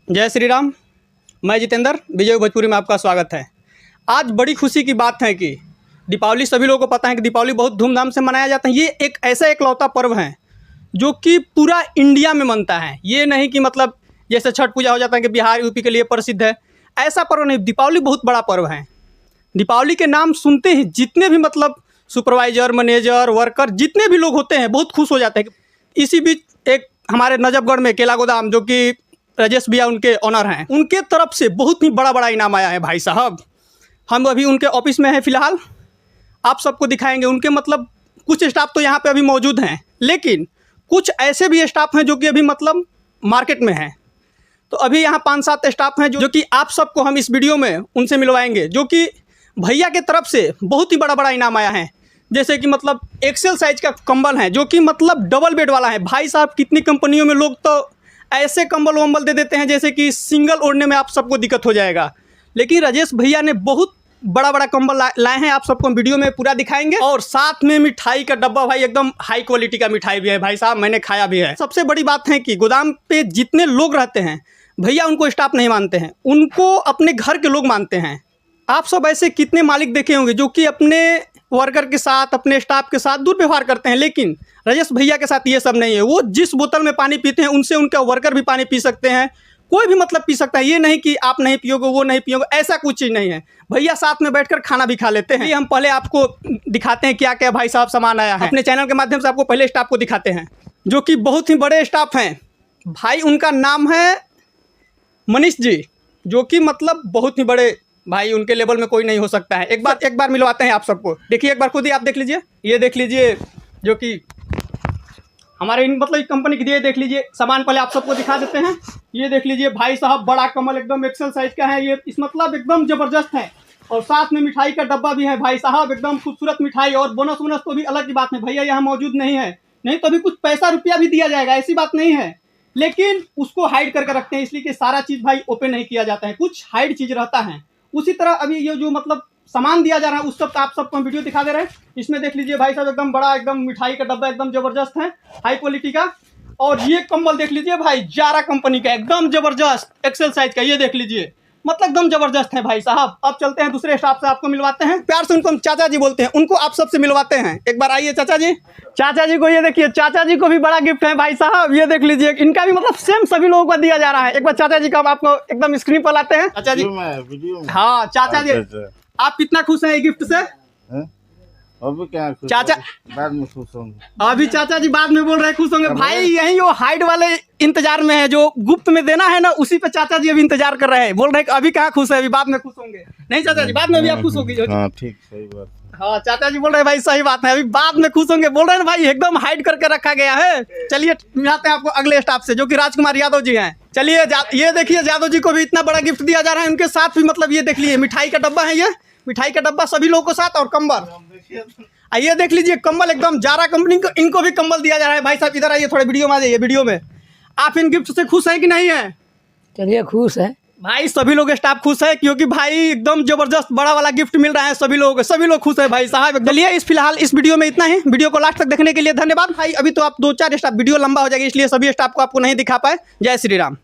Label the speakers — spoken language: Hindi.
Speaker 1: जय श्री राम। मैं जितेंद्र, विजय भोजपुरी में आपका स्वागत है। आज बड़ी खुशी की बात है कि दीपावली, सभी लोगों को पता है कि दीपावली बहुत धूमधाम से मनाया जाता है। ये एक ऐसा इकलौता पर्व है जो कि पूरा इंडिया में मनता है। ये नहीं कि मतलब जैसे छठ पूजा हो जाता है कि बिहार यूपी के लिए प्रसिद्ध है, ऐसा पर्व नहीं। दीपावली बहुत बड़ा पर्व है। दीपावली के नाम सुनते ही जितने भी मतलब सुपरवाइजर, मैनेजर, वर्कर, जितने भी लोग होते हैं बहुत खुश हो जाते हैं। इसी बीच एक हमारे नजफगढ़ में केला गोदाम, जो कि राजेश भैया उनके ऑनर हैं, उनके तरफ से बहुत ही बड़ा इनाम आया है भाई साहब। हम अभी उनके ऑफिस में हैं फ़िलहाल, आप सबको दिखाएंगे। उनके मतलब कुछ स्टाफ तो यहाँ पे अभी मौजूद हैं, लेकिन कुछ ऐसे भी स्टाफ हैं जो कि अभी मतलब मार्केट में हैं। तो अभी यहाँ 5-7 स्टाफ हैं जो कि आप सबको हम इस वीडियो में उनसे मिलवाएंगे, जो कि भैया के तरफ से बहुत ही बड़ा इनाम आया है। जैसे कि मतलब एक्सेल साइज का कंबल है, जो कि मतलब डबल बेड वाला है। भाई साहब, कितनी कंपनियों में लोग तो ऐसे कंबल वंबल दे देते हैं जैसे कि सिंगल ओढ़ने में आप सबको दिक्कत हो जाएगा, लेकिन राजेश भैया ने बहुत बड़ा कंबल लाए हैं। आप सबको वीडियो में पूरा दिखाएंगे। और साथ में मिठाई का डब्बा, भाई एकदम हाई क्वालिटी का मिठाई भी है भाई साहब, मैंने खाया भी है। सबसे बड़ी बात है कि गोदाम पे जितने लोग रहते हैं, भैया उनको स्टाफ नहीं मानते हैं, उनको अपने घर के लोग मानते हैं। आप सब ऐसे कितने मालिक देखे होंगे जो कि अपने वर्कर के साथ, अपने स्टाफ के साथ दुर्व्यवहार करते हैं, लेकिन राजेश भैया के साथ ये सब नहीं है। वो जिस बोतल में पानी पीते हैं, उनसे उनका वर्कर भी पानी पी सकते हैं, कोई भी मतलब पी सकता है। ये नहीं कि आप नहीं पियोगे, वो नहीं पियोगे, ऐसा कुछ चीज़ नहीं है। भैया साथ में बैठकर खाना भी खा लेते हैं। हम पहले आपको दिखाते हैं क्या क्या भाई साहब सामान आया है। अपने चैनल के माध्यम से आपको पहले स्टाफ को दिखाते हैं, जो कि बहुत ही बड़े स्टाफ हैं भाई। उनका नाम है मनीष जी, जो कि मतलब बहुत ही बड़े भाई, उनके लेवल में कोई नहीं हो सकता है। एक बार मिलवाते हैं आप सबको। देखिए एक बार खुद ही आप देख लीजिए, ये देख लीजिए, जो कि हमारे मतलब कंपनी की। ये देख लीजिए सामान, पहले आप सबको दिखा देते हैं। ये देख लीजिए भाई साहब, बड़ा कमल एकदम एक्सेल साइज का है। ये इस मतलब एकदम ज़बरदस्त है। और साथ में मिठाई का डब्बा भी है भाई साहब, एकदम खूबसूरत मिठाई। और बोनस वोनस तो भी अलग की बात है, भैया यहाँ मौजूद नहीं है, नहीं तो अभी कुछ पैसा रुपया भी दिया जाएगा, ऐसी बात नहीं है, लेकिन उसको हाइड करके रखते हैं, इसलिए कि सारा चीज़ भाई ओपन नहीं किया जाता है, कुछ हाइड चीज़ रहता है। उसी तरह अभी ये जो मतलब सामान दिया जा रहा है, उस सब का आप सबको हम वीडियो दिखा दे रहे हैं। इसमें देख लीजिए भाई साहब, एकदम बड़ा एकदम मिठाई का डब्बा, एकदम जबरदस्त है, हाई क्वालिटी का। और ये कंबल देख लीजिए भाई, जारा कंपनी का, एकदम जबरदस्त एक्सेल साइज का। ये देख लीजिए, मतलब एकदम जबरदस्त है भाई साहब। अब चलते हैं दूसरे स्टाफ से, आपको मिलवाते हैं। प्यार से उनको हम चाचा जी बोलते हैं, उनको आप सबसे मिलवाते हैं। एक बार आइए चाचा जी। चाचा जी को ये देखिए, चाचा जी को भी बड़ा गिफ्ट है भाई साहब। ये देख लीजिए, इनका भी मतलब सेम सभी लोगों को दिया जा रहा है। एक बार चाचा जी का आपको एकदम स्क्रीन पर लाते हैं। चाचा जी, हाँ चाचा जी, आप कितना खुश हैं गिफ्ट से?
Speaker 2: अभी क्या खुश,
Speaker 1: चाचा
Speaker 2: बाद में खुश होंगे।
Speaker 1: अभी चाचा जी बाद में बोल रहे हैं खुश होंगे। भाई यही वो हाइड वाले इंतजार में है, जो गुप्त में देना है ना, उसी पे चाचा जी अभी इंतजार कर रहे हैं। बोल रहे हैं कि अभी कहाँ खुश है, अभी बाद में खुश होंगे। नहीं चाचा जी, बाद में भी आप खुश होगी।
Speaker 2: हाँ ठीक, सही बात।
Speaker 1: हाँ चाचा जी बोल रहे हैं भाई सही बात है, अभी बाद में खुश होंगे। बोल रहे हैं भाई एकदम हाइड करके रखा गया है। चलिए मिलाते हैं आपको अगले स्टाफ से, जो कि राजकुमार यादव जी हैं। चलिए ये देखिए, यादव जी को भी इतना बड़ा गिफ्ट दिया जा रहा है। उनके साथ भी मतलब ये देख लीजिए, मिठाई का डब्बा है, ये मिठाई का डब्बा सभी लोगों के साथ, और कंबल। ये देख लीजिए कंबल, एकदम जारा कंपनी को, इनको भी कंबल दिया जा रहा है। भाई साहब इधर आइए, थोड़े वीडियो में आ जाइए। वीडियो में आप इन गिफ्ट से खुश हैं कि नहीं है?
Speaker 3: चलिए खुश है
Speaker 1: भाई, सभी लोग स्टाफ खुश है, क्योंकि भाई एकदम जबरदस्त बड़ा वाला गिफ्ट मिल रहा है सभी लोगों को। सभी लोग खुश है भाई साहब। चलिए फिलहाल इस वीडियो में इतना ही। वीडियो को लास्ट तक देखने के लिए धन्यवाद भाई। अभी तो आप 2-4 स्टाफ, वीडियो लंबा हो जाएगा, इसलिए सभी स्टाफ को आपको नहीं दिखा पाए। जय श्री राम।